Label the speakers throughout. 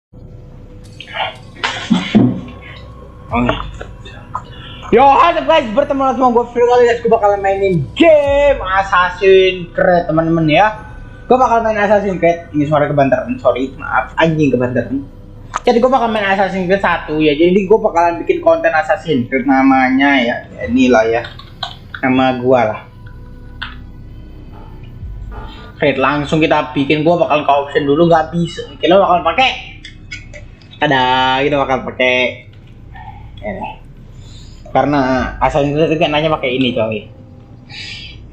Speaker 1: Oke. Yo, halo guys, bertemu lagi sama gue Phil. Kali guys, gue bakal mainin game Assassin's Creed teman-teman ya. Gue bakal main Assassin's Creed. Ini suara kebantaran, sorry, maaf, anjing kebantaran. Jadi gue bakal main Assassin's Creed 1 ya. Jadi gue bakalan bikin konten Assassin's Creed namanya ya. Inilah ya, nama gue lah. Oke, langsung kita bikin. Gue bakal ke option dulu, nggak bisa. Kita bakal pakai. Ada, kita bakal pakai. Ini. Karena Assassin's Creed kan nanya pakai ini coy.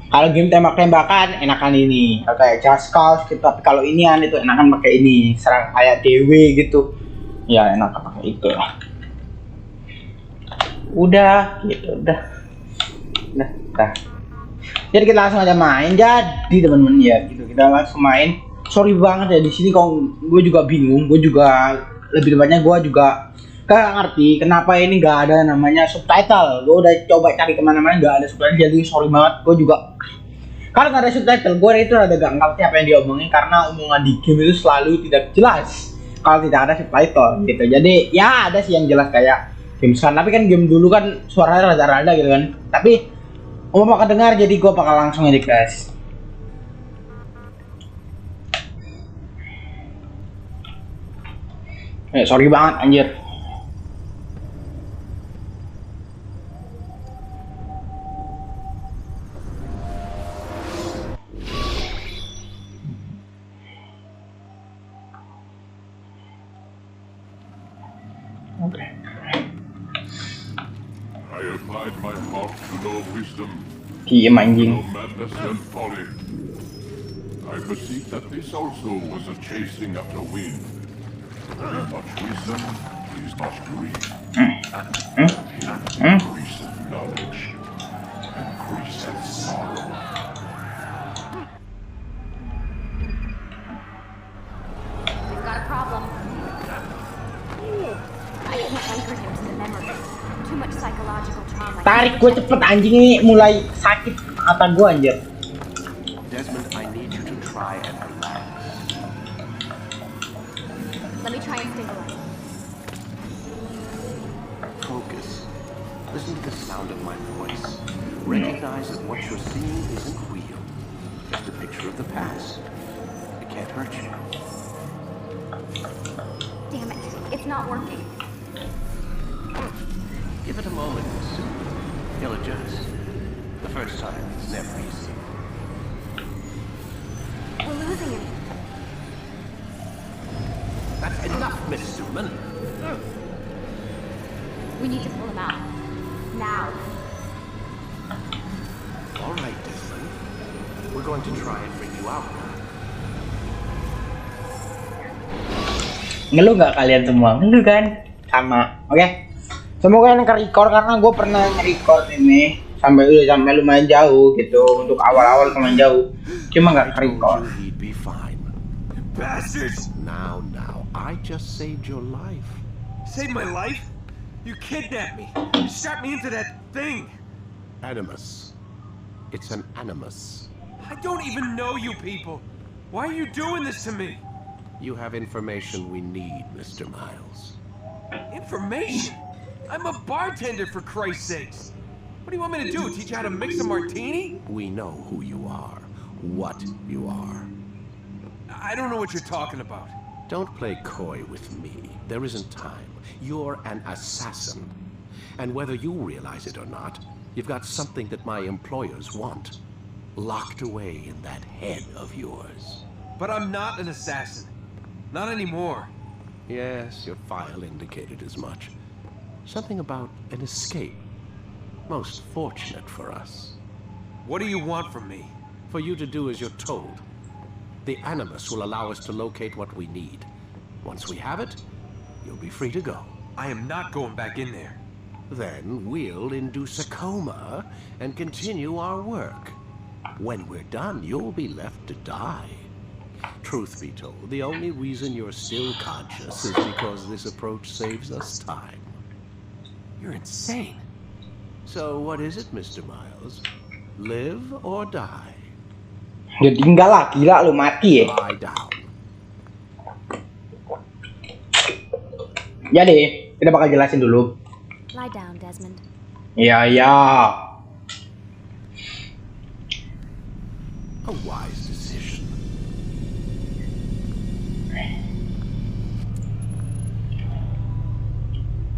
Speaker 1: Kalau game tembak-tembakan enakan ini, kayak Just Cause gitu. Tapi kalau inian itu enakan pakai ini, serang kayak DW gitu. Ya enakan pakai itu lah. Udah, gitu, udah. Jadi kita langsung aja main. Jadi teman-teman ya, gitu kita langsung main. Sorry banget ya di sini kok gue juga bingung. Gue juga lebih tepatnya gue juga gak ngerti kenapa ini gak ada namanya subtitle. Gue udah coba cari kemana-mana gak ada subtitle, jadi sorry banget. Gue juga kalau gak ada subtitle, gue itu rada gak ngerti apa yang diomongin karena omongan di game itu selalu tidak jelas kalau tidak ada subtitle gitu. Jadi ya ada sih yang jelas kayak game sekarang, tapi kan game dulu kan suaranya rada-rada gitu kan. Tapi bakal dengar, jadi gue bakal langsung edit guys. Sorry banget anjir.
Speaker 2: I applied my heart to know wisdom,
Speaker 1: Diem anjing.
Speaker 2: no madness and folly. I perceive that this also was a chasing after wind. Much wisdom is much greed. Increaseth knowledge, increaseth sorrow.
Speaker 3: We've got a problem. I can't anchor him to the memory. Too much psychological trauma.
Speaker 1: Tarik gue cepet anjing, ini mulai sakit mata gue anjir.
Speaker 4: Desmond, I need you to try and relax.
Speaker 3: Let me try and stabilize.
Speaker 4: Focus. Listen to the sound of my voice. Recognize that what you're seeing isn't real. Just a picture of the past. It can't hurt you.
Speaker 3: Damn it, it's not working.
Speaker 4: Give it a moment, Sue. He'll adjust. The first time is never easy.
Speaker 3: We're losing him.
Speaker 4: That's enough, Miss Suman.
Speaker 3: We need to pull him out. Now.
Speaker 4: All right, Desmond. We're going to try and bring you out now.
Speaker 1: Ngeluh nggak kalian semua? Ngeluh kan? Sama, oke? Semoga yang ke-record karena gue pernah nge-record ini sampai lumayan jauh gitu, untuk awal-awal lumayan jauh. Cuma nggak ke-record.
Speaker 4: He'd be fine.
Speaker 5: Bastards!
Speaker 4: Now, I just saved your life.
Speaker 5: Saved my life? You kidnapped me. You strapped me into that thing.
Speaker 4: Animus. It's an animus.
Speaker 5: I don't even know you people. Why are you doing this to me?
Speaker 4: You have information we need, Mr. Miles.
Speaker 5: Information? I'm a bartender, for Christ's sakes. What do you want me to do? Teach you how to mix a martini?
Speaker 4: We know who you are, what you are.
Speaker 5: I don't know what you're talking about.
Speaker 4: Don't play coy with me. There isn't time. You're an assassin. And whether you realize it or not, you've got something that my employers want. Locked away in that head of yours.
Speaker 5: But I'm not an assassin. Not anymore.
Speaker 4: Yes, your file indicated as much. Something about an escape. Most fortunate for us.
Speaker 5: What do you want from me?
Speaker 4: For you to do as you're told. The Animus will allow us to locate what we need. Once we have it, you'll be free to go.
Speaker 5: I am not going back in there.
Speaker 4: Then we'll induce a coma and continue our work. When we're done, you'll be left to die. Truth be told, the only reason you're still conscious is because this approach saves us time.
Speaker 5: You're insane.
Speaker 4: So what is it, Mr. Miles? Live or die?
Speaker 1: Ya tinggal lah, gila lu mati ya.
Speaker 4: Lie down.
Speaker 1: Jadi, kita bakal jelasin dulu.
Speaker 3: Lie down, Desmond.
Speaker 1: Iya, iya.
Speaker 4: A wise decision.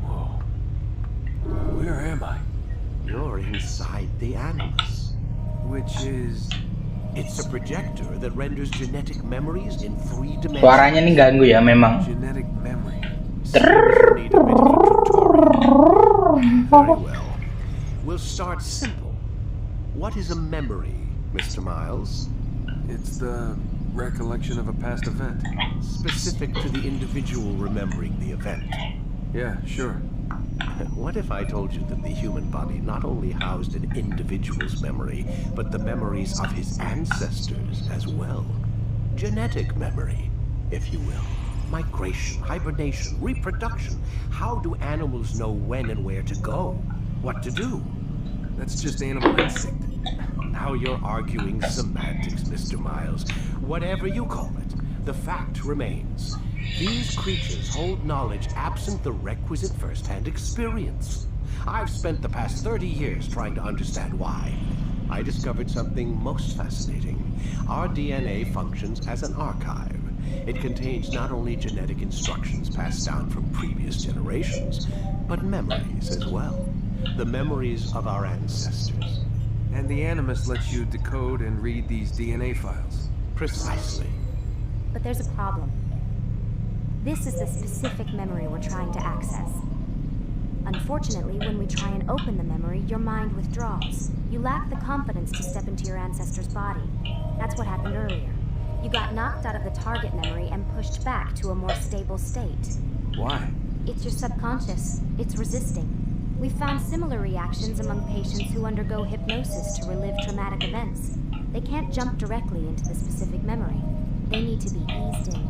Speaker 5: Whoa. Where am I?
Speaker 4: You're inside the animus.
Speaker 5: Which is...
Speaker 4: It's a projector that renders genetic memories in 3 dimensions.
Speaker 1: Suaranya nih ganggu ya memang.
Speaker 5: genetic memory.
Speaker 4: Need a bit of a tutorial. Very well. We'll start simple. What is a memory, Mr. Miles?
Speaker 5: It's the recollection of a past event.
Speaker 4: Specific to the individual remembering the event.
Speaker 5: Yeah, sure.
Speaker 4: What if I told you that the human body not only housed an individual's memory, but the memories of his ancestors as well? Genetic memory, if you will. Migration, hibernation, reproduction. How do animals know when and where to go? What to do?
Speaker 5: That's just animal instinct.
Speaker 4: Now you're arguing semantics, Mr. Miles. Whatever you call it, the fact remains. These creatures hold knowledge absent the requisite first-hand experience. I've spent the past 30 years trying to understand why. I discovered something most fascinating. Our DNA functions as an archive. It contains not only genetic instructions passed down from previous generations, but memories as well. The memories of our ancestors.
Speaker 5: And the Animus lets you decode and read these DNA files.
Speaker 4: Precisely.
Speaker 3: But there's a problem. This is the specific memory we're trying to access. Unfortunately, when we try and open the memory, your mind withdraws. You lack the confidence to step into your ancestor's body. That's what happened earlier. You got knocked out of the target memory and pushed back to a more stable state.
Speaker 5: Why?
Speaker 3: It's your subconscious. It's resisting. We found similar reactions among patients who undergo hypnosis to relive traumatic events. They can't jump directly into the specific memory. They need to be eased in.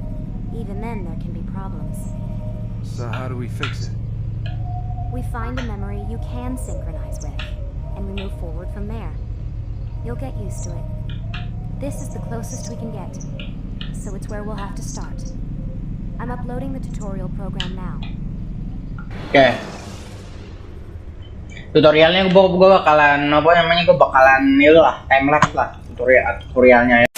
Speaker 3: Even then, there can be problems.
Speaker 5: So how do we fix it?
Speaker 3: We find a memory you can synchronize with, and we move forward from there. You'll get used to it. This is the closest we can get, so it's where we'll have to start. I'm uploading the tutorial program now.
Speaker 1: Oke. Tutorialnya gue bakalan apa namanya, gue bakalan itu lah, time lapse lah tutorialnya ya.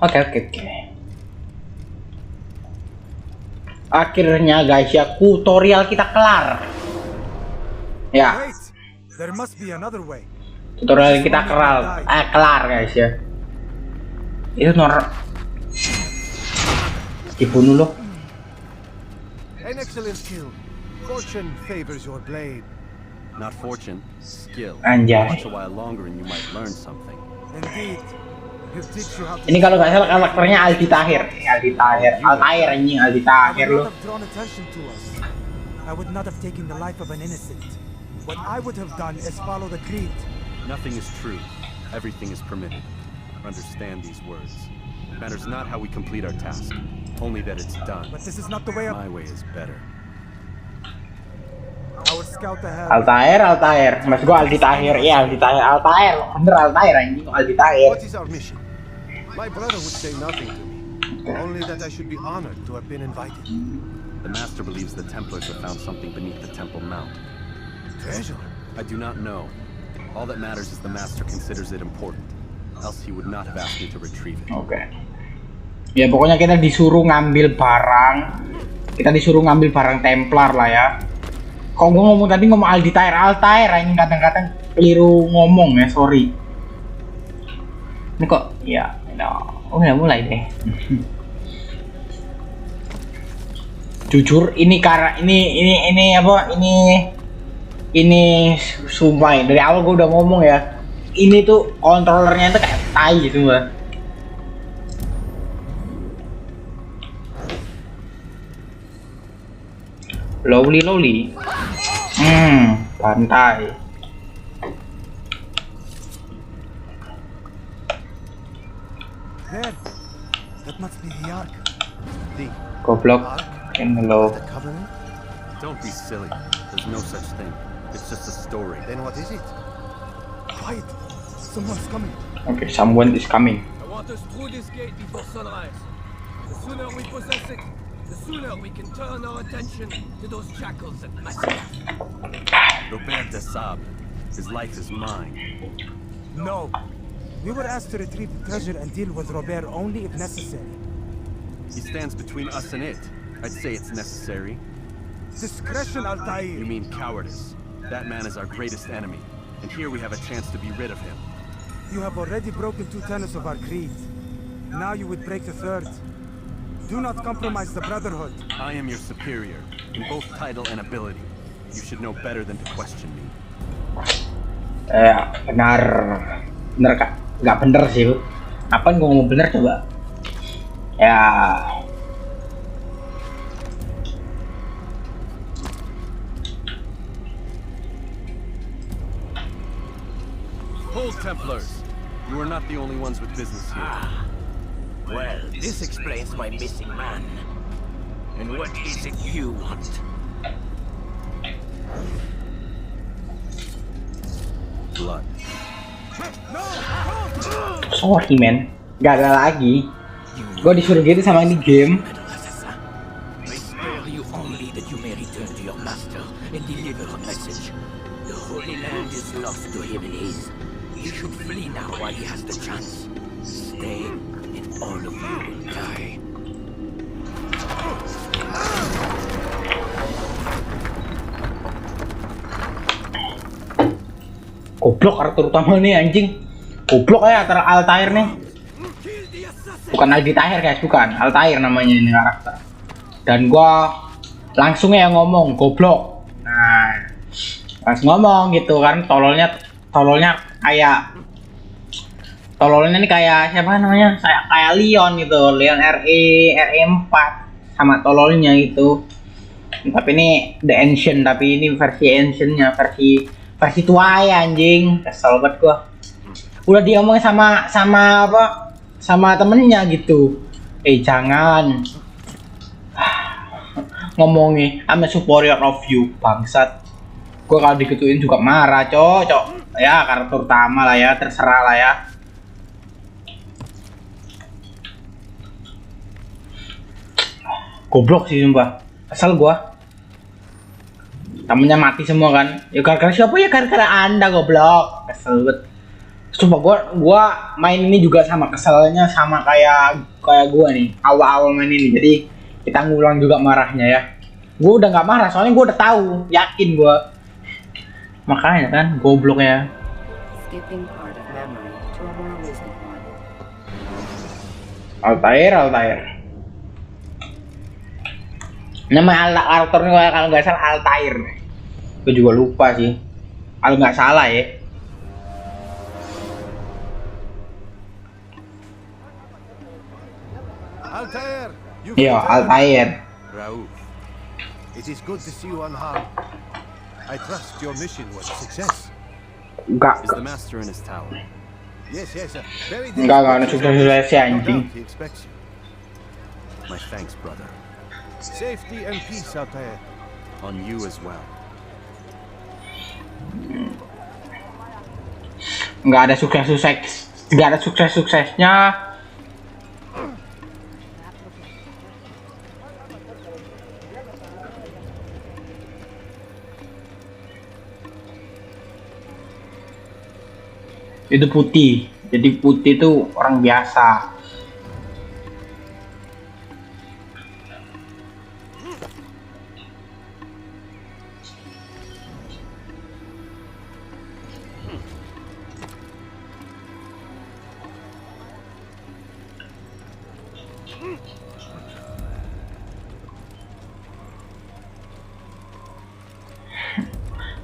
Speaker 1: Oke. Akhirnya guys ya, tutorial kita kelar. Ya.
Speaker 6: Wait, there must be another way.
Speaker 1: Tutorial kita kelar guys ya. Itu dibunuh loh.
Speaker 7: An excellent skill. Fortune favors your blade.
Speaker 8: Not fortune, skill.
Speaker 1: Anjay.
Speaker 8: Watch a while longer and you might learn something.
Speaker 6: Indeed. He'll teach you how to.
Speaker 1: Ini kalau nggak salah karakternya Altair anjing, Aldi Tahir loh.
Speaker 6: I would not have drawn attention to us. I would not have taken the life of an innocent. What I would have done is follow the creed.
Speaker 8: Nothing is true. Everything is permitted. Understand these words. It matters not how we complete our task, only that it's done.
Speaker 6: But this is not the way of
Speaker 8: My way is better.
Speaker 6: our scout ahead.
Speaker 1: Altair. Mas gua Aldi Tahir. Iya, Aldi Tahir. Altair. Bener Altair anjing, Aldi Tahir.
Speaker 7: What is our mission? My brother would say nothing to me, only that I should be honored to have been invited.
Speaker 8: The Master believes the Templars have found something beneath the Temple Mount.
Speaker 7: Treasure?
Speaker 8: I do not know. All that matters is the master considers it important. Else he would not have asked me to retrieve it.
Speaker 1: Oke. Ya pokoknya kita disuruh ngambil barang. Kita disuruh ngambil barang Templar lah ya. Kok gue ngomong tadi ngomong Altair, ini kadang-kadang keliru ngomong ya, sorry. Ini kok ya, udah mulai deh. Jujur ini sumpah dari awal gue udah ngomong ya. Ini tuh kontrolernya tuh kayak tai gitu, Mbak. Lowly. Pantai.
Speaker 6: There. That must be the Ark.
Speaker 7: The
Speaker 1: Goblok. Hello.
Speaker 7: Covenant?
Speaker 8: Don't be silly. There's no such thing. It's just a story.
Speaker 7: Then what is it?
Speaker 6: Quiet. Someone's coming.
Speaker 1: Okay, someone is coming.
Speaker 9: I want us through this gate before sunrise. The sooner we possess it, the sooner we can turn our attention to those jackals at Massacre.
Speaker 8: Robert de Sable. His life is mine.
Speaker 6: No. We were asked to retrieve the treasure and deal with Robert only if necessary.
Speaker 8: He stands between us and it. I'd say it's necessary.
Speaker 6: Discretion, Altair.
Speaker 8: You mean cowardice. That man is our greatest enemy. And here we have a chance to be rid of him.
Speaker 6: You have already broken 2 tenets of our creed. Now you would break the 3rd. Do not compromise the Brotherhood.
Speaker 8: I am your superior, in both title and ability. You should know better than to question me.
Speaker 1: Benar Kak, nggak bener sih. Apaan gue ngomong bener coba? Ya.
Speaker 8: Hold, Templars. You are not the only ones with business here.
Speaker 9: Well, this explains my missing man. And what is it you want?
Speaker 8: Blood.
Speaker 1: Sorry man, gagal lagi. Gue disuruh gitu sama ini game.
Speaker 9: I spare you only that you may return to your master and deliver a message. The Holy Land is lost to him and his. He should flee now while he has the chance. Stay, and all of you will die.
Speaker 1: Goblok karakter utama nih anjing. Goblok ya antara Altair nih. Bukan Altair guys, bukan. Altair namanya ini karakter. Dan gua langsung ya ngomong goblok. Nah, langsung ngomong gitu kan, tololnya ini kayak siapa namanya? Kayak Leon gitu, Leon RE4 sama tololnya gitu. Tapi ini The Ancient, tapi ini versi Ancientnya, versi tua ya anjing. Kesel banget gua. Udah diomongin sama temennya gitu. Jangan ngomongin I'm a superior of you, bangsat. Gua kalau digituin juga marah, cok. Ya karakter utama lah ya, terserah lah ya. Goblok sih sumpah. Kesel gua. Temennya mati semua kan. Ya gara-gara siapa ya? Gara-gara Anda goblok. Kesel banget. Sumpah gua main ini juga sama keselnya sama kayak gua nih. Awal-awal main ini. Jadi kita ngulang juga marahnya ya. Gua udah nggak marah soalnya gua udah tahu, yakin gua. Makanya kan goblok ya. Altair. Nama karakternya kalau nggak salah Altair. Gue juga lupa sih. Kalau nggak salah ya.
Speaker 7: Altair!
Speaker 1: Iya, Altair.
Speaker 7: Raouf, it is good to see you unharmed. I trust your mission was a success.
Speaker 1: Enggak.
Speaker 8: Is the master in his tower?
Speaker 7: Yes, very
Speaker 1: Enggak sukses si anjing.
Speaker 7: He expects you.
Speaker 8: My thanks, brother.
Speaker 7: Safety and peace, Altair.
Speaker 8: On you as well.
Speaker 1: Nggak ada suksesnya. Itu putih. Jadi putih itu orang biasa.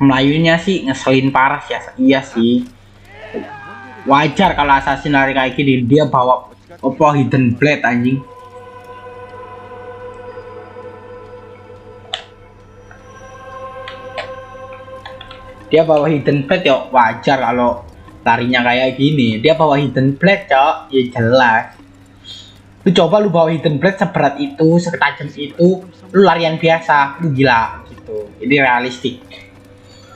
Speaker 1: Melayunya sih ngeselin parah ya. Iya sih. Wajar kalau assassin lari kayak gini, dia bawa apa hidden blade anjing. Dia bawa hidden blade ya wajar kalau larinya kayak gini. Dia bawa hidden blade, cok. Ya jelas. Lu coba lu bawa hidden blade seberat itu, setajam itu, lu larian biasa, lu gila gitu. Ini realistik.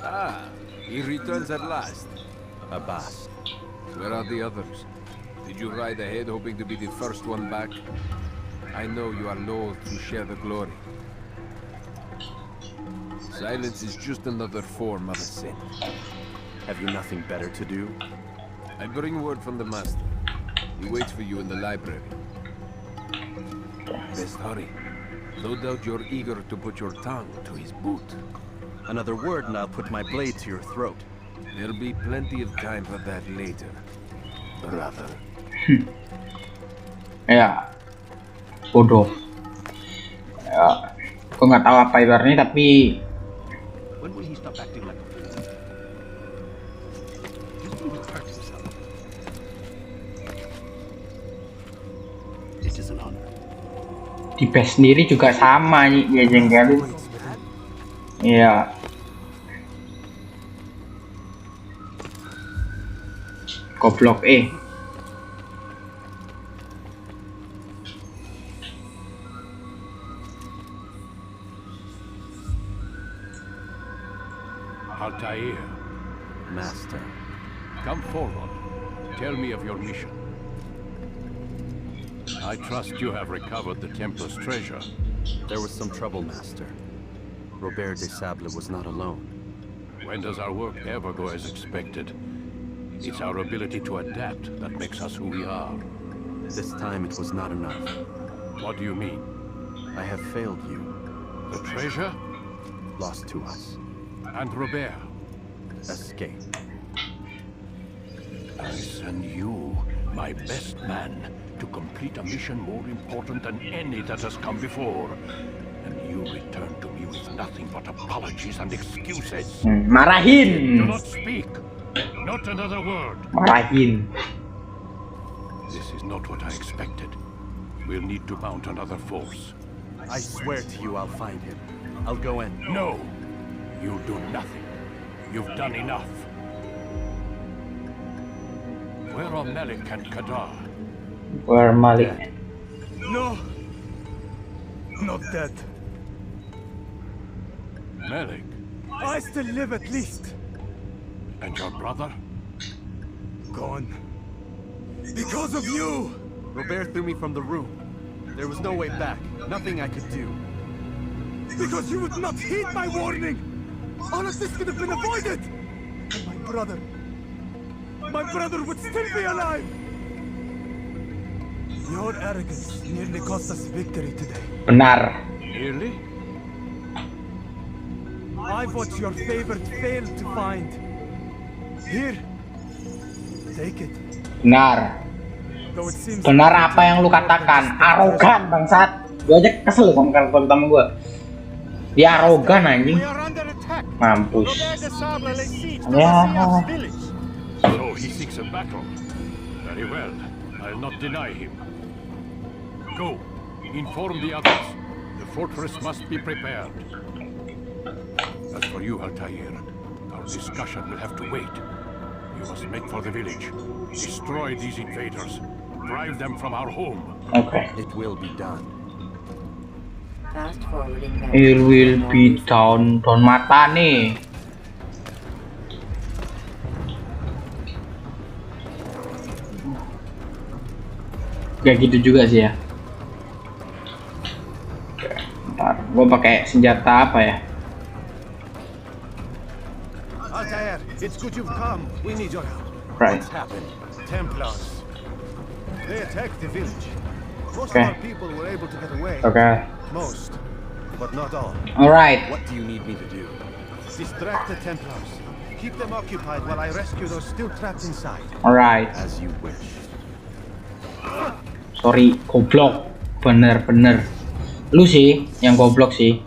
Speaker 5: Ah, he returns at last.
Speaker 7: Abbas.
Speaker 5: Where are the others? Did you ride ahead hoping to be the first one back? I know you are loath to share the glory. Silence is just another form of a sin.
Speaker 8: Have you nothing better to do?
Speaker 5: I bring word from the master. He waits for you in the library. Best hurry. No doubt you're eager to put your tongue to his boot.
Speaker 8: Another word and I'll put my blade to your throat.
Speaker 5: There'll be plenty of time for that later, brother.
Speaker 1: Ya, bodoh. Ya, gue nggak tahu apa ibaratnya tapi.
Speaker 8: When will he stop acting like a fool? He's going to hurt himself. It is an honor.
Speaker 1: Di base sendiri juga sama nih dia jengkelin. Iya. Goblok
Speaker 2: Altair,
Speaker 8: Master.
Speaker 2: come forward. Tell me of your mission. I trust you have recovered the Templar's treasure.
Speaker 8: There was some trouble, Master. Robert de Sable was not alone.
Speaker 2: When does our work ever go as expected? It's our ability to adapt that makes us who we are.
Speaker 8: This time it was not enough.
Speaker 2: What do you mean?
Speaker 8: I have failed you.
Speaker 2: The treasure?
Speaker 8: Lost to us.
Speaker 2: And Robert?
Speaker 8: Escape.
Speaker 2: I send you, my best man, to complete a mission more important than any that has come before. And you return to me with nothing but apologies and excuses.
Speaker 1: Marahin.
Speaker 2: Do not speak. Not another word.
Speaker 1: Marahin.
Speaker 2: This is not what I expected. We'll need to mount another force.
Speaker 8: I swear to you I'll find him. I'll go in.
Speaker 2: No, you'll do nothing. You've done enough. Where are Melik and Kadar?
Speaker 1: Where Malik?
Speaker 6: No! Not dead.
Speaker 2: Melik
Speaker 6: I still live at least.
Speaker 2: and your brother?
Speaker 6: Gone. Because of you!
Speaker 8: Robert threw me from the room. There was no way back. Nothing I could do.
Speaker 6: Because you would not heed my warning! All of this could have been avoided! And my brother would still be alive! Your arrogance nearly cost us victory today.
Speaker 1: Benar.
Speaker 2: Nearly?
Speaker 6: I've what your favorite failed to find. Here. Take it.
Speaker 1: Benar.
Speaker 6: Though it seems
Speaker 1: Benar apa yang lu katakan. Arogan bangsat. Gue aja kesel sama karakter utama gue. Dia arogan anjing. Mampus. Ya.
Speaker 2: So he seeks a battle. Very well. I'll not deny him. Go. Inform the others. The fortress must be prepared. As for you, Altair, our discussion will have to wait. You must make for the village. Destroy these invaders. Drive them from our home.
Speaker 1: Oke.
Speaker 8: It will be done.
Speaker 10: Fast forwarding
Speaker 1: It will be down mata nih. Gak gitu juga sih ya. Ntar, gue pakai senjata apa ya?
Speaker 7: Altair, it's good you've come. We need your help.
Speaker 1: Right.
Speaker 7: What's happened? Templars. They attacked the village. Most
Speaker 1: Okay.
Speaker 7: of our people were able to get away.
Speaker 1: Okay.
Speaker 7: Most, but not all.
Speaker 1: Alright.
Speaker 8: What do you need me to do?
Speaker 7: Distract the Templars. Keep them occupied while I rescue those still trapped inside.
Speaker 1: Alright.
Speaker 8: As you wish.
Speaker 1: Sorry, goblok. Bener-bener. Lu sih yang goblok sih.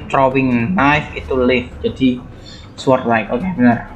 Speaker 1: Throwing knife itu lift, jadi sword like. Oke, benar.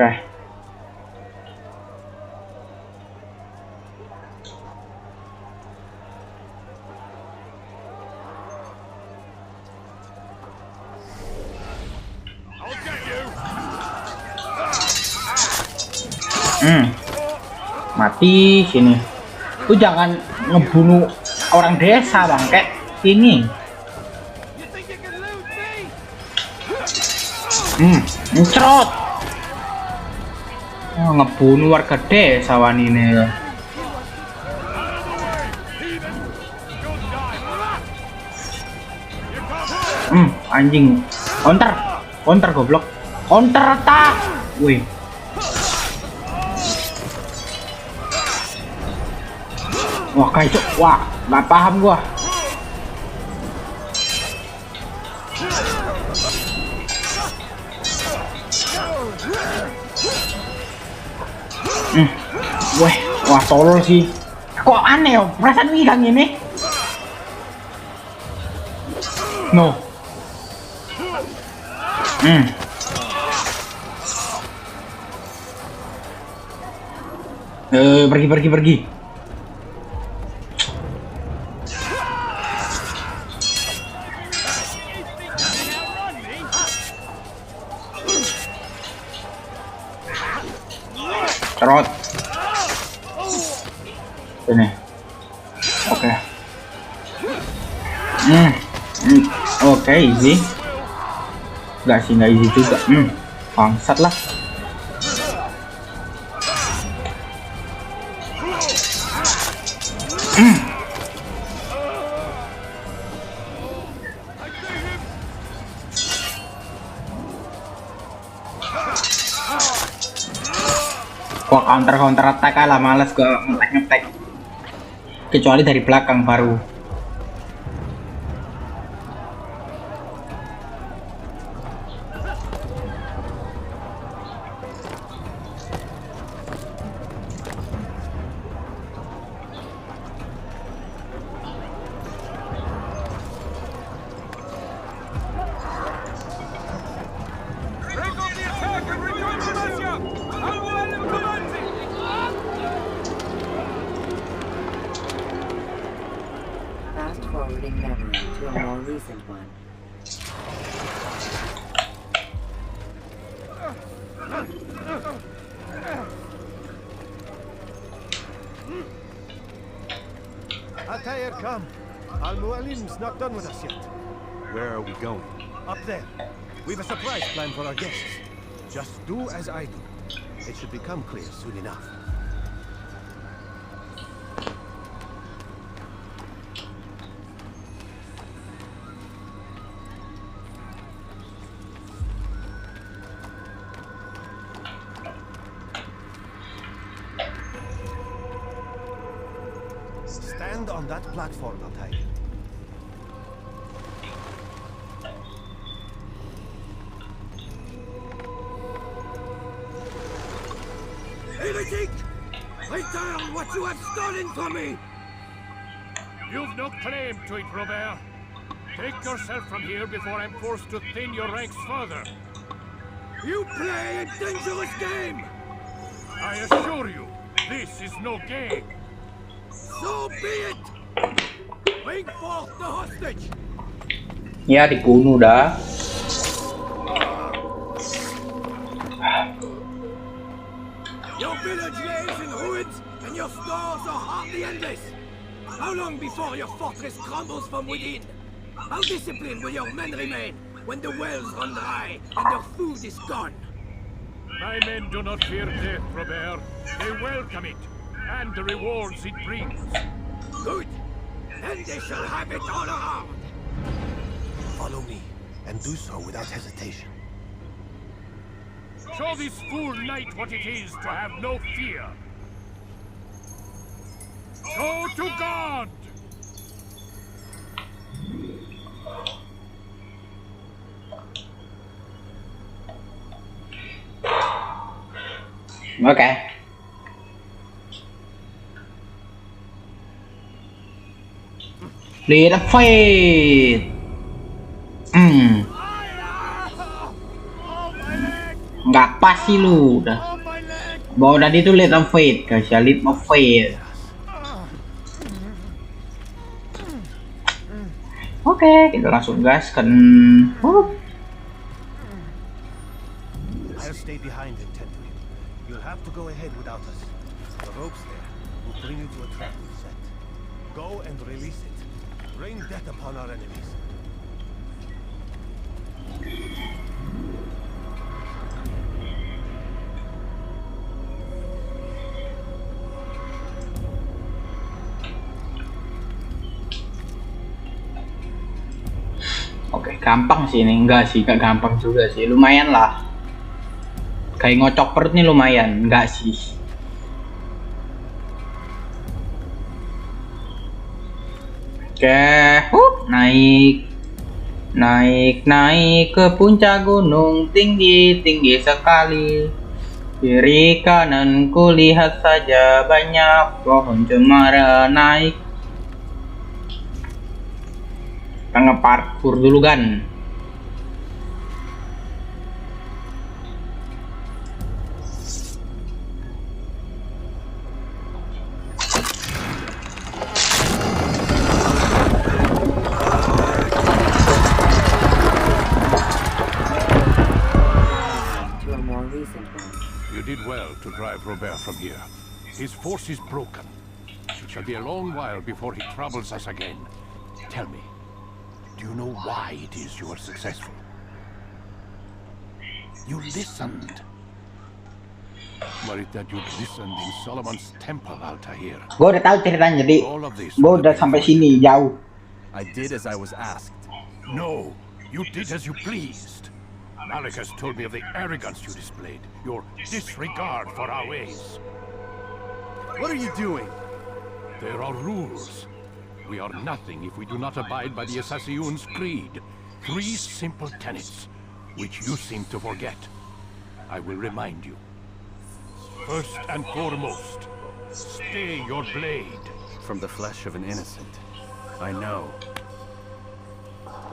Speaker 1: Oke. Mati sini. Lu jangan ngebunuh orang desa bang, kayak ini. Ncerot. Oh, ngebunuh warga desa wanine. Anjing. Counter goblok. Counter attack. Wih. Wah kacau, wah nggak paham gua. Wah tolol sih. Kok aneh ya, perasaan hilang ini. No. Pergi. Cerot. Sini. Oke. Oke, easy. Nggak easy juga. Bangsat lah. Gua counter attack lah, males gua ngetek kecuali dari belakang baru.
Speaker 10: Fast-forwarding memory to a more recent one.
Speaker 7: Altair, come. Al-Mualim's not done with us yet.
Speaker 8: Where are we going?
Speaker 7: Up there. We've a surprise plan for our guests. Just do as I do. It should become clear soon enough. Stand on that platform, Altair.
Speaker 9: Heretic! I down what you have stolen from me!
Speaker 2: You've no claim to it, Robert. Take yourself from here before I'm forced to thin your ranks further.
Speaker 9: You play a dangerous game!
Speaker 2: I assure you, this is no game.
Speaker 9: So be it! Bring forth the hostage!
Speaker 1: Ya dibunuh dah.
Speaker 9: Your village lays in ruins, and your stores are hardly endless. How long before your fortress crumbles from within? How disciplined will your men remain when the wells run dry and their food is gone?
Speaker 2: My men do not fear death, Robert. They welcome it, and the rewards it brings.
Speaker 9: Good. Then they shall have it all around.
Speaker 7: Follow me, and do so without hesitation.
Speaker 2: Show this fool knight what it is to have no fear. Go to God!
Speaker 1: Oke. Lead a fight. Nggak pas sih lu udah. Bawa tadi tuh lead a fight, guys. Ya lead a fight. Oke, kita langsung gaskan.
Speaker 7: I'll stay behind and tend to him. You'll have to go ahead without us. The ropes there will bring you to a trap we've set. Go and release it. Rain death upon our enemies.
Speaker 1: Oke, gampang sih ini. Enggak sih, gak gampang juga sih. Lumayan lah. Kayak ngocok perut nih lumayan. Enggak sih. Oke, naik. Naik ke puncak gunung tinggi sekali. Kiri kanan kulihat saja banyak pohon cemara naik. Kita nge-parkour dulu kan.
Speaker 2: You did well to drive Robert from here. His force is broken. It shall be a long while before he troubles us again. Tell me, do you know why it is you are successful? You listened. Were it that you listened in Solomon's temple, Altair?
Speaker 1: Gue udah tahu ceritanya, jadi gue udah sampai sini jauh.
Speaker 8: I did as I was asked.
Speaker 2: No, you did as you pleased. Malik has told me of the arrogance you displayed, your disregard for our ways.
Speaker 8: What are you doing?
Speaker 2: There are rules. We are nothing if we do not abide by the Assassin's creed. 3 simple tenets, which you seem to forget. I will remind you. First and foremost, stay your blade.
Speaker 8: From the flesh of an innocent. I know.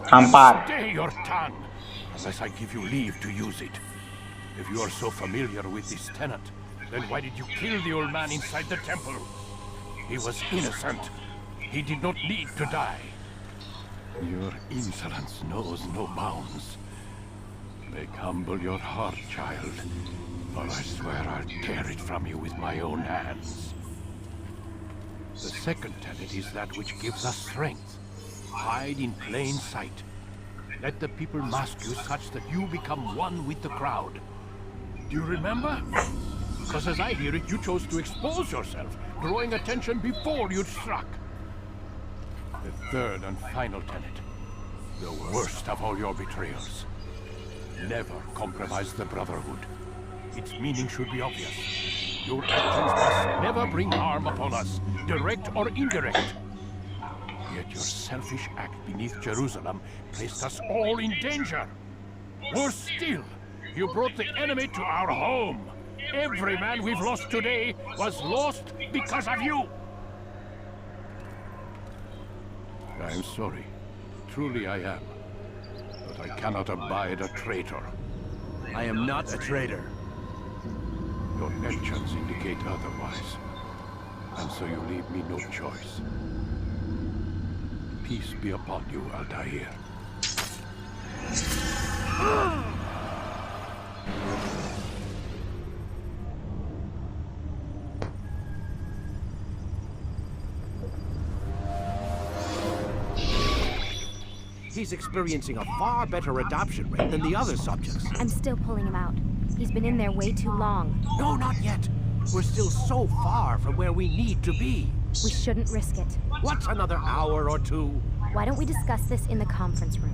Speaker 1: Tampar.
Speaker 2: Stay your tongue, unless I give you leave to use it. If you are so familiar with this tenet, then why did you kill the old man inside the temple? He was innocent. He did not need to die. Your insolence knows no bounds. Make humble your heart, child, or I swear I'll tear it from you with my own hands. The second tenet is that which gives us strength. Hide in plain sight. Let the people mask you such that you become one with the crowd. Do you remember? Because as I hear it, you chose to expose yourself, drawing attention before you'd struck. The third and final tenet, the worst of all your betrayals. Never compromise the Brotherhood. Its meaning should be obvious. Your actions must never bring harm upon us, direct or indirect. Yet your selfish act beneath Jerusalem placed us all in danger. Worse still, you brought the enemy to our home. Every man we've lost today was lost because of you. I'm sorry. Truly I am. But I cannot abide a traitor.
Speaker 8: I am not a traitor.
Speaker 2: Your actions indicate otherwise. And so you leave me no choice. Peace be upon you, Altair.
Speaker 4: He's experiencing a far better adoption rate than the other subjects.
Speaker 3: I'm still pulling him out. He's been in there way too long.
Speaker 4: No, not yet. We're still so far from where we need to be.
Speaker 3: We shouldn't risk it.
Speaker 4: What's another hour or two?
Speaker 3: Why don't we discuss this in the conference room?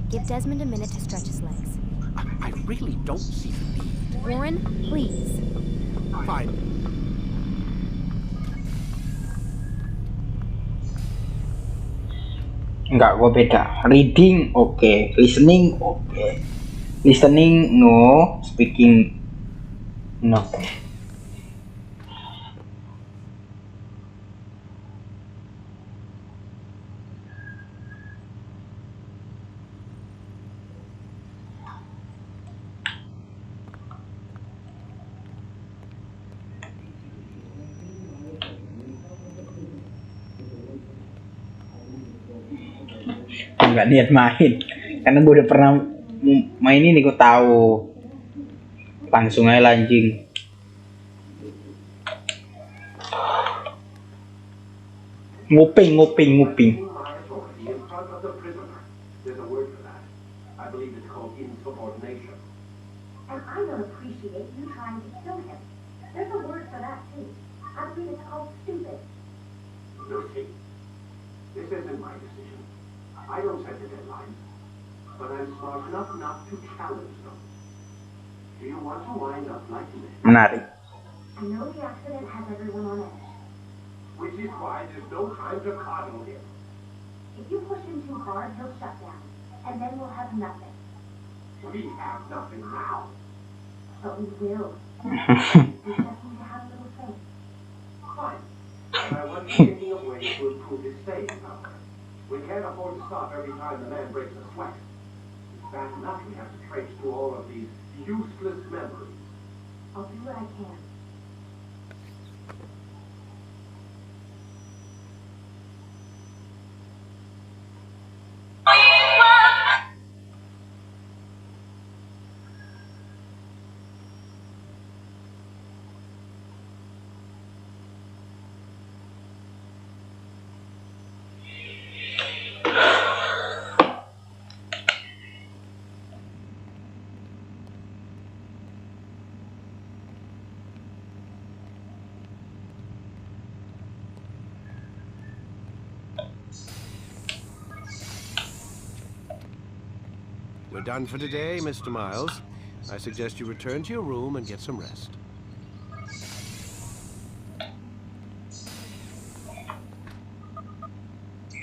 Speaker 3: Give Desmond a minute to stretch his legs.
Speaker 4: I really don't see the need.
Speaker 3: Warren, please.
Speaker 4: Fine.
Speaker 1: Enggak, gue beda. Reading, oke. Listening, oke. Listening, no. Speaking, no. Nggak niat main karena gue udah pernah main ini, gue tahu langsung aja anjing. Nguping.
Speaker 11: And I don't appreciate you trying to kill him. There's a word for that too. I believe it's called stupid.
Speaker 12: Lucy, this isn't my decision. I don't set the deadlines, but I'm smart enough not to challenge them. Do you want to wind up like me?
Speaker 1: Menarik.
Speaker 11: I know the accident has everyone on edge.
Speaker 12: Which is why there's no time to coddle him.
Speaker 11: If you push him too hard, he'll shut down, and then we'll have nothing.
Speaker 12: We have nothing now.
Speaker 11: But we will. We just need to have a little faith.
Speaker 12: Fine. But I was thinking of ways to improve his staying power. We can't afford to stop every time the man breaks a sweat. It's bad enough we have to trace through all of these useless memories.
Speaker 11: I'll do what I can.
Speaker 4: We're done for today, Mr. Miles. I suggest you return to your room and get some rest.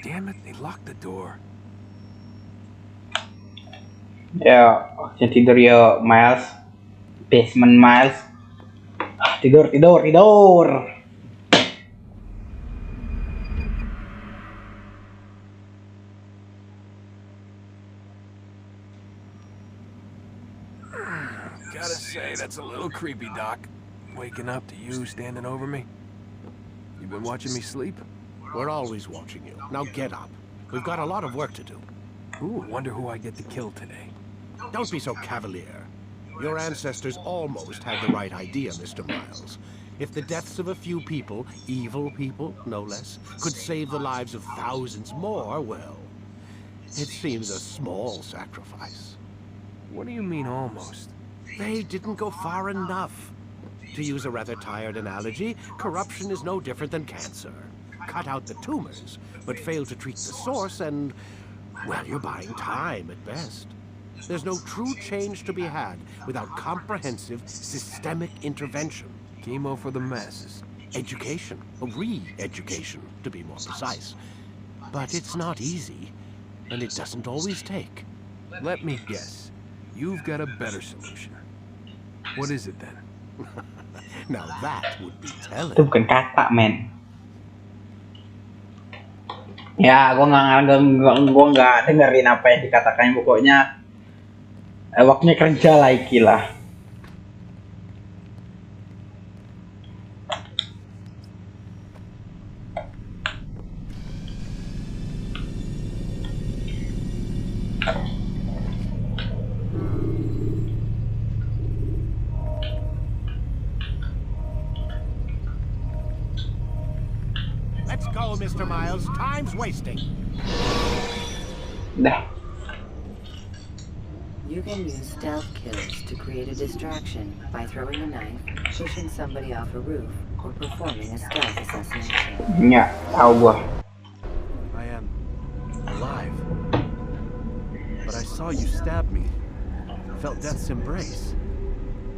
Speaker 5: Damn it, they locked the door.
Speaker 1: Ya, waktunya tidur ya, Miles. Basement Miles. Tidur.
Speaker 5: Gotta say, that's a little creepy, Doc. Waking up to you standing over me. You been watching me sleep?
Speaker 4: We're always watching you. Now get up. We've got a lot of work to do.
Speaker 5: Ooh, wonder who I get to kill today.
Speaker 4: Don't be so cavalier. Your ancestors almost had the right idea, Mr. Miles. If the deaths of a few people, evil people, no less, could save the lives of thousands more, well, it seems a small sacrifice.
Speaker 5: What do you mean, almost?
Speaker 4: They didn't go far enough. To use a rather tired analogy, corruption is no different than cancer. Cut out the tumors, but fail to treat the source and, well, you're buying time at best. There's no true change to be had without comprehensive, systemic intervention.
Speaker 5: Chemo for the masses.
Speaker 4: Education, re-education, to be more precise. But it's not easy, and it doesn't always take.
Speaker 5: Let me guess. You've got a better solution. What is it then?
Speaker 4: Now that would be telling.
Speaker 1: Itu bukan kata, men. Ya, gua nggak dengerin apa yang dikatakan, pokoknya waktunya kerja lagi lah.
Speaker 4: Let's go, Mr. Miles. Time's wasting.
Speaker 1: Dah.
Speaker 10: You can use stealth kills to create a distraction by throwing a knife, pushing somebody off a roof, or performing a stealth assassination.
Speaker 1: Ya, tahu gua.
Speaker 8: I am alive. But I saw you stab me. Felt death's embrace.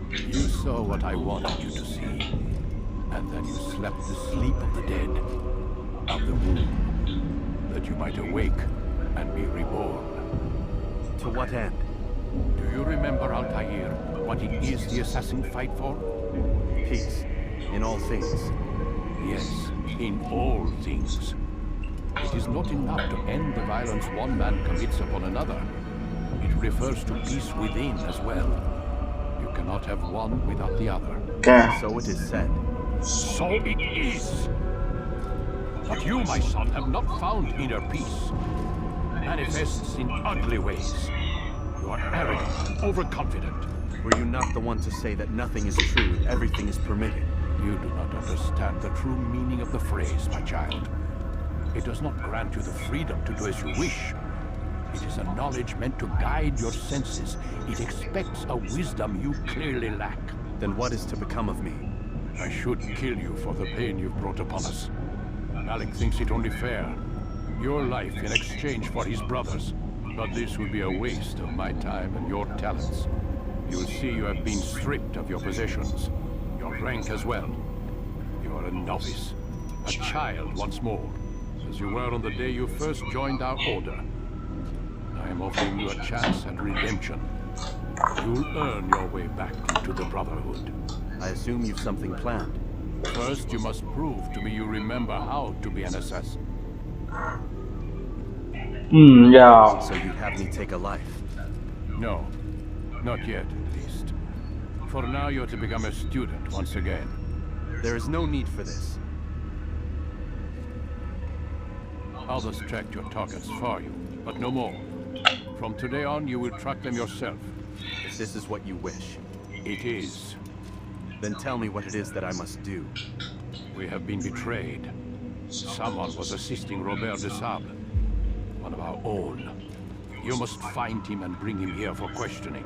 Speaker 2: You saw what I wanted you to see. And then you slept the sleep of the dead. Of the womb. That you might awake and be reborn.
Speaker 8: To what end?
Speaker 2: Do you remember, Altair, what it is the assassin fight for?
Speaker 8: Peace. In all things.
Speaker 2: Yes, in all things. It is not enough to end the violence one man commits upon another. It refers to peace within as well. You cannot have one without the other.
Speaker 8: So it is said.
Speaker 2: So it is. But you, my son, have not found inner peace. Manifests in ugly ways. You are arrogant, overconfident.
Speaker 8: Were you not the one to say that nothing is true and everything is permitted?
Speaker 2: You do not understand the true meaning of the phrase, my child. It does not grant you the freedom to do as you wish. It is a knowledge meant to guide your senses. It expects a wisdom you clearly lack.
Speaker 8: Then what is to become of me?
Speaker 2: I should kill you for the pain you've brought upon us. Alec thinks it only fair. Your life in exchange for his brother's. But this would be a waste of my time and your talents. You'll see you have been stripped of your possessions. Your rank as well. You are a novice. A child once more. As you were on the day you first joined our order. I am offering you a chance at redemption. You'll earn your way back into the Brotherhood.
Speaker 8: I assume you've something planned.
Speaker 2: First, you must prove to me you remember how to be an assassin.
Speaker 1: Ya.
Speaker 8: So you'd have me take a life?
Speaker 2: No. Not yet, at least. For now, you're to become a student once again.
Speaker 8: There is no need for this.
Speaker 2: Others tracked your targets for you, but no more. From today on, you will track them yourself.
Speaker 8: If this is what you wish.
Speaker 2: It is.
Speaker 8: Then tell me what it is that I must do.
Speaker 2: We have been betrayed. Someone was assisting Robert de Sable, one of our own. You must find him and bring him here for questioning.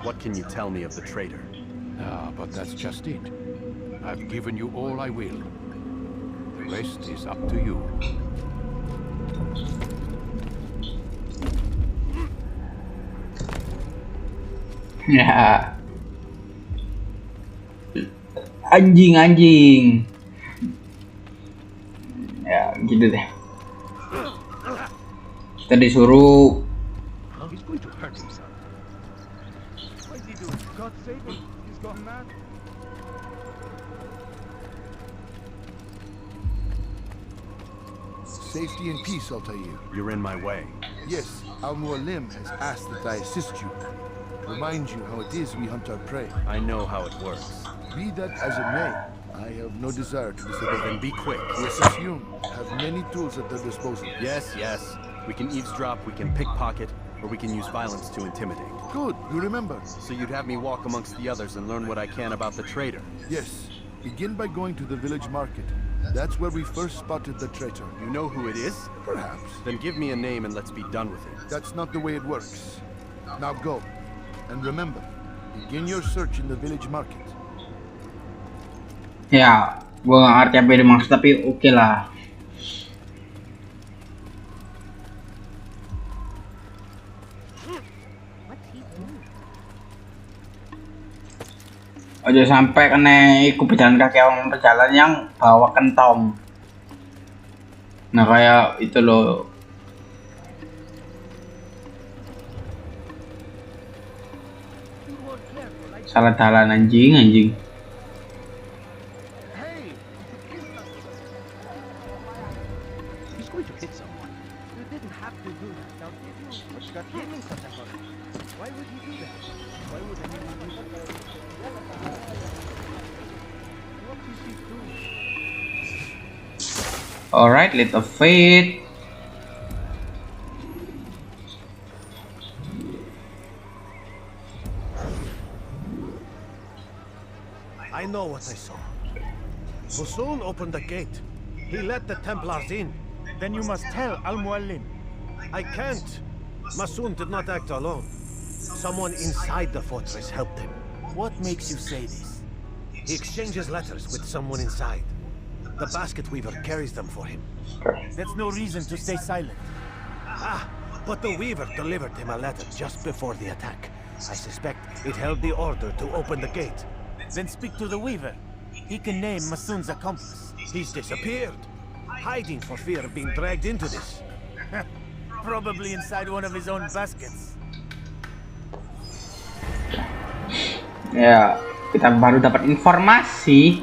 Speaker 8: What can you tell me of the traitor?
Speaker 2: Ah, but that's just it. I've given you all I will. The rest is up to you.
Speaker 1: Ya. Anjing. Ya, gitu deh. Kita disuruh
Speaker 6: He's going to hurt himself. What is he doing? God save him. He's gone mad.
Speaker 13: Safety and peace, Altair.
Speaker 8: You're in my way.
Speaker 13: Yes, Al-Mualim has asked that I assist you. To remind you how it is we hunt our prey.
Speaker 8: I know how it works.
Speaker 13: Be that as it may, I have no desire to disobey.
Speaker 8: Then be quick.
Speaker 13: The Assassin have many tools at their disposal.
Speaker 8: Yes. We can eavesdrop, we can pickpocket, or we can use violence to intimidate.
Speaker 13: Good, you remember.
Speaker 8: So you'd have me walk amongst the others and learn what I can about the traitor?
Speaker 13: Yes. Begin by going to the village market. That's where we first spotted the traitor.
Speaker 8: You know who it is?
Speaker 13: Perhaps.
Speaker 8: Then give me a name and let's be done with it.
Speaker 13: That's not the way it works. Now go. And remember, begin your search in the village market.
Speaker 1: ya, gua nggak ngerti apa yang dimaksud tapi oke lah. Aja sampai kena ikut pejalan kaki orang pejalan yang bawa kentong. Nah kayak itu loh. Salah jalan anjing.
Speaker 6: He's going to hit someone. You didn't have to do that. Now, did you? What got him in such a hurry? Why would he do that? Why would anyone do that? What is he doing?
Speaker 1: Alright, little fate.
Speaker 7: I know what I saw. Musul opened the gate. He let the Templars in.
Speaker 6: Then you must tell Al-Mualim.
Speaker 7: I can't. Masoon did not act alone. someone inside the fortress helped him. What makes you say this? He exchanges letters with someone inside. The basket weaver carries them for him.
Speaker 6: That's no reason to stay silent.
Speaker 7: Ah, but the weaver delivered him a letter just before the attack. I suspect it held the order to open the gate.
Speaker 6: Then speak to the weaver. He can name Masun's accomplice.
Speaker 7: He's disappeared, hiding for fear of being dragged into this.
Speaker 6: Probably inside one of his own baskets.
Speaker 1: Ya, kita baru dapat informasi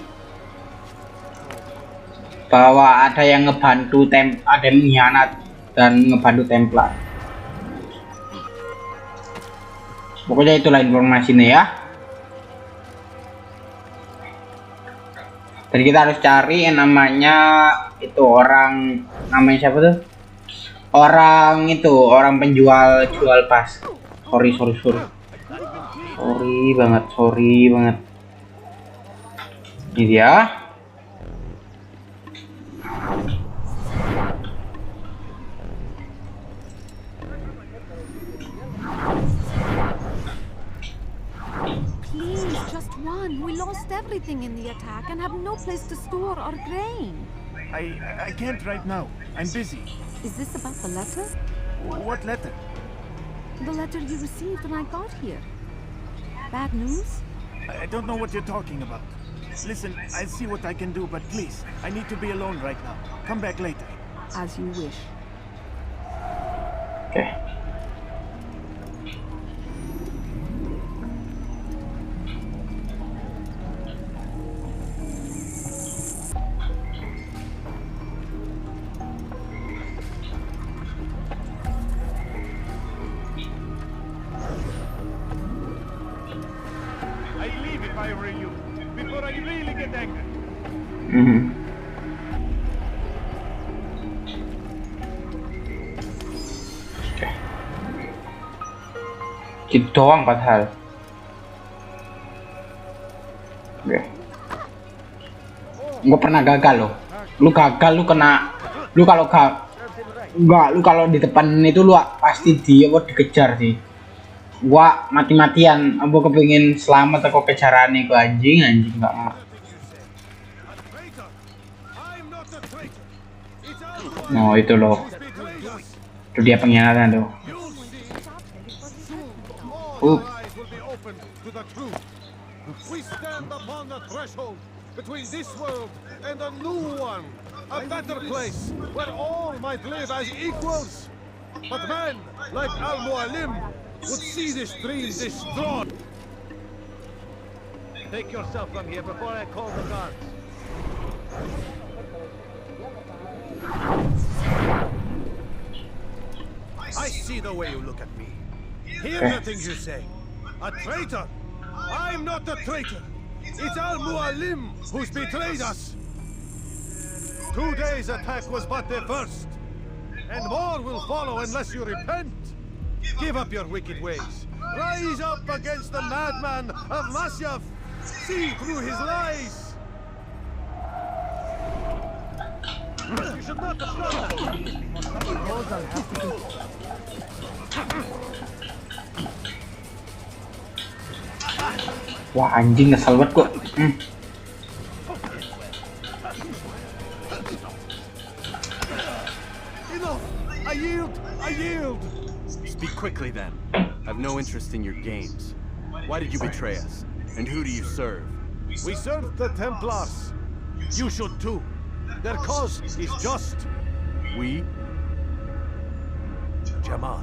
Speaker 1: bahwa ada yang ngebantu ada yang mengkhianat dan ngebantu Templar. Pokoknya itulah informasinya ya. Jadi kita harus cari yang namanya itu orang, namanya siapa tuh? Orang itu, orang penjual pas. Sorry banget. Ini dia.
Speaker 14: Please, just one. We lost everything in the attack and have no place to store our grain.
Speaker 6: I can't right now. I'm busy.
Speaker 14: Is this about the letter?
Speaker 6: What letter?
Speaker 14: The letter you received when I got here. Bad news?
Speaker 6: I don't know what you're talking about. Listen, I'll see what I can do, but please, I need to be alone right now. Come back later.
Speaker 14: As you wish.
Speaker 1: Okay.
Speaker 6: I leave if I were you, before I really get angry.
Speaker 1: Gitu doang padahal. Gue pernah gagal loh. Lu gagal, lu kena, lu kalau lu kalau di depan itu lu pasti dikejar sih. Gua mati-matian, aku kepingin selamat atau kejaran nih gua anjing nggak ngerti. Oh itu loh, itu dia pengkhianatan tuh.
Speaker 13: We stand upon the threshold between this world and a new one, a better place where all might live as equals. But men like Al-Mualim would see this dream destroyed.
Speaker 7: Take yourself from here before I call the guards. I see the way you look at me. Hear the things you say. A traitor! I'm not a traitor! It's Al-Mualim who's betrayed us! 2 days' attack was but the first, and more will follow unless you repent. Give up your wicked ways. Rise up against the madman of Masyaf. See through his lies. You should not have done
Speaker 1: Wah anjing kesel banget gua.
Speaker 7: Enough! I yield!
Speaker 8: Speak quickly then. I've no interest in your games. Why did you betray us? And who do you serve?
Speaker 7: We serve the Templars. You should too. Their cause is just.
Speaker 8: We?
Speaker 7: Jamal.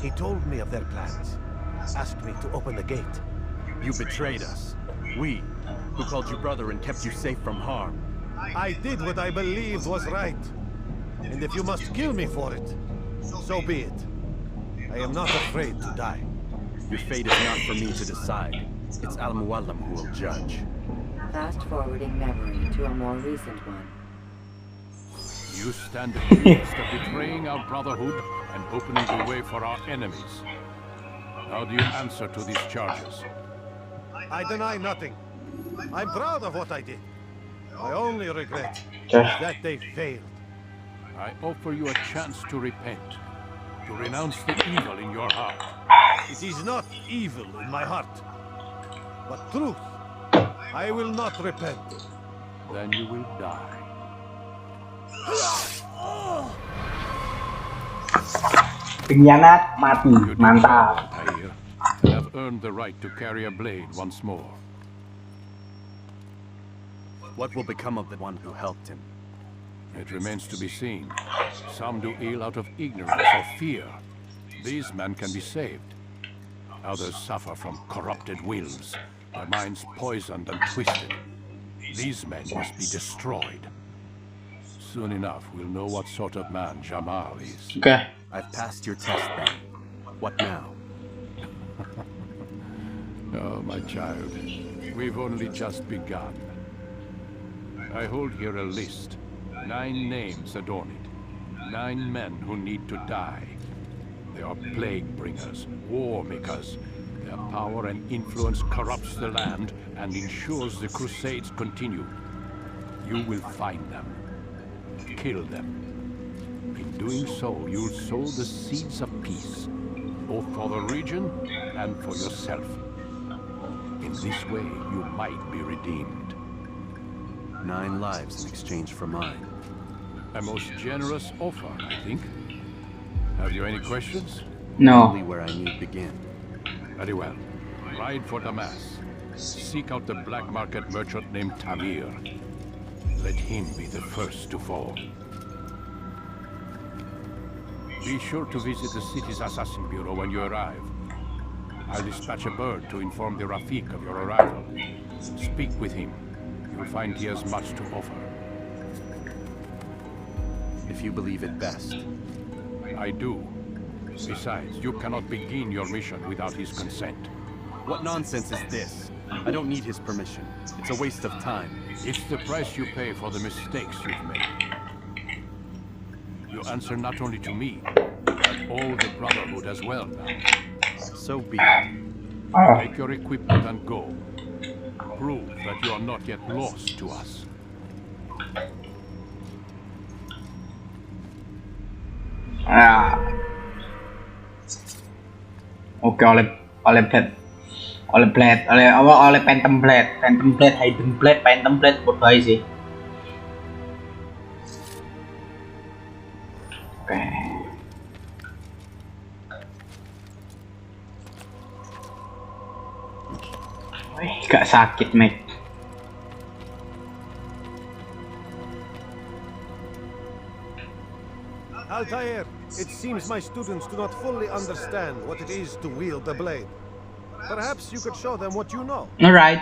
Speaker 7: He told me of their plans. Asked me to open the gate.
Speaker 8: You betrayed us. We, who called you brother and kept you safe from harm.
Speaker 7: I did what I believed was right. And if you must kill me for it, so be it. I am not afraid to die.
Speaker 8: Your fate is not for me to decide. It's Al-Mualim who will judge.
Speaker 10: Fast-forwarding memory to a more recent one.
Speaker 2: You stand accused of betraying our brotherhood and opening the way for our enemies. How do you answer to these charges?
Speaker 7: I deny nothing. I'm proud of what I did. My only regret is that they failed.
Speaker 2: I offer you a chance to repent, to renounce the evil in your heart.
Speaker 7: It is not evil in my heart, but truth. I will not repent.
Speaker 2: Then you will die.
Speaker 1: Pengkhianat mati, mantap.
Speaker 2: Tahir, and have earned the right to carry a blade once more.
Speaker 8: What will become of the one who helped him?
Speaker 2: It remains to be seen. Some do ill out of ignorance or fear. These men can be saved. Others suffer from corrupted wills, their minds poisoned and twisted. These men must be destroyed. Soon enough, we'll know what sort of man Jamal is.
Speaker 1: Okay.
Speaker 8: I've passed your test then. What now?
Speaker 2: Oh, my child. We've only just begun. I hold here a list. 9 names adorn it. 9 men who need to die. They are plague bringers, war makers. Their power and influence corrupts the land and ensures the crusades continue. You will find them. Kill them. In doing so, you'll sow the seeds of peace, both for the region and for yourself. In this way, you might be redeemed.
Speaker 8: 9 lives in exchange for mine.
Speaker 2: A most generous offer, I think. Have you any questions?
Speaker 1: No.
Speaker 8: Only where I need begin.
Speaker 2: Very well. Ride for Damas. Seek out the black market merchant named Tamir. Let him be the first to fall. Be sure to visit the city's assassin bureau when you arrive. I'll dispatch a bird to inform the Rafik of your arrival. Speak with him. You'll find he has much to offer.
Speaker 8: If you believe it best.
Speaker 2: I do. Besides, you cannot begin your mission without his consent.
Speaker 8: What nonsense is this? I don't need his permission. It's a waste of time.
Speaker 2: It's the price you pay for the mistakes you've made. You answer not only to me, but all the Brotherhood as well now.
Speaker 8: So be it.
Speaker 2: Take your equipment and go. Prove that you are not yet lost to us.
Speaker 1: Oke, oleh blade, oleh phantom blade, hidden blade, phantom blade, bodoh aja sih. Oke. Wih, gak sakit, Mek.
Speaker 7: Altair, it seems my students do not fully understand what it is to wield the blade. Perhaps you could show them what you know.
Speaker 1: All right.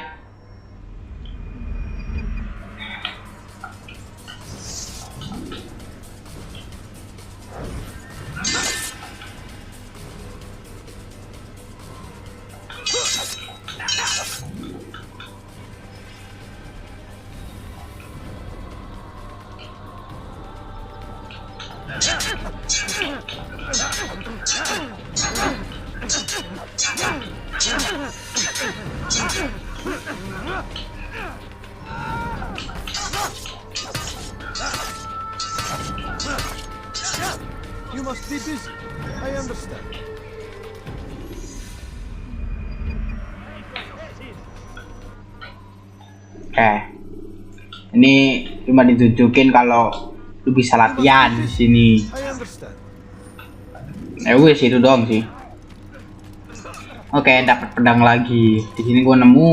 Speaker 7: You must be busy. I understand.
Speaker 1: Ini cuma ditunjukin kalau lu bisa latihan di sini. Wes itu doang sih. Oke, dapat pedang lagi. Di sini gua nemu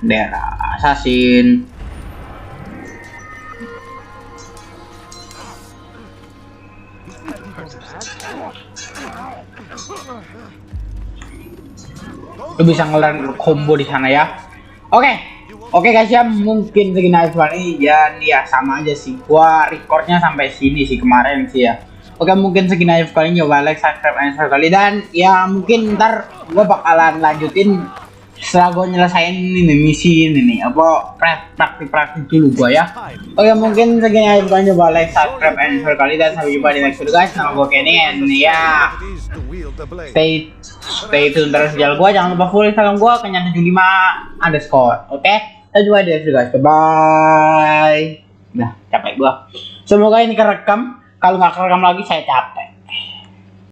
Speaker 1: daerah assassin. Lu bisa ngelarin combo di sana ya. Oke guys ya, mungkin segini aja ini dan ya sama aja sih. Gua recordnya sampai sini sih kemarin sih ya. Oke, mungkin segini aja kali ini, coba like, subscribe, and share kali, dan ya mungkin ntar gua bakalan lanjutin setelah gua nyelesain ini misi ini apa praktik dulu gua ya. Oke, mungkin segini aja kali ini, coba like, subscribe, and share kali, dan sampai jumpa di next video guys. Nama gua Kenny, and ya stay tune terus channel gua, jangan lupa follow Instagram gua kenya75_. Oke, kita jumpa di next video guys. Bye. Nah, capek gua. Semoga ini kerekam. Kalau nggak kerekam lagi saya capek.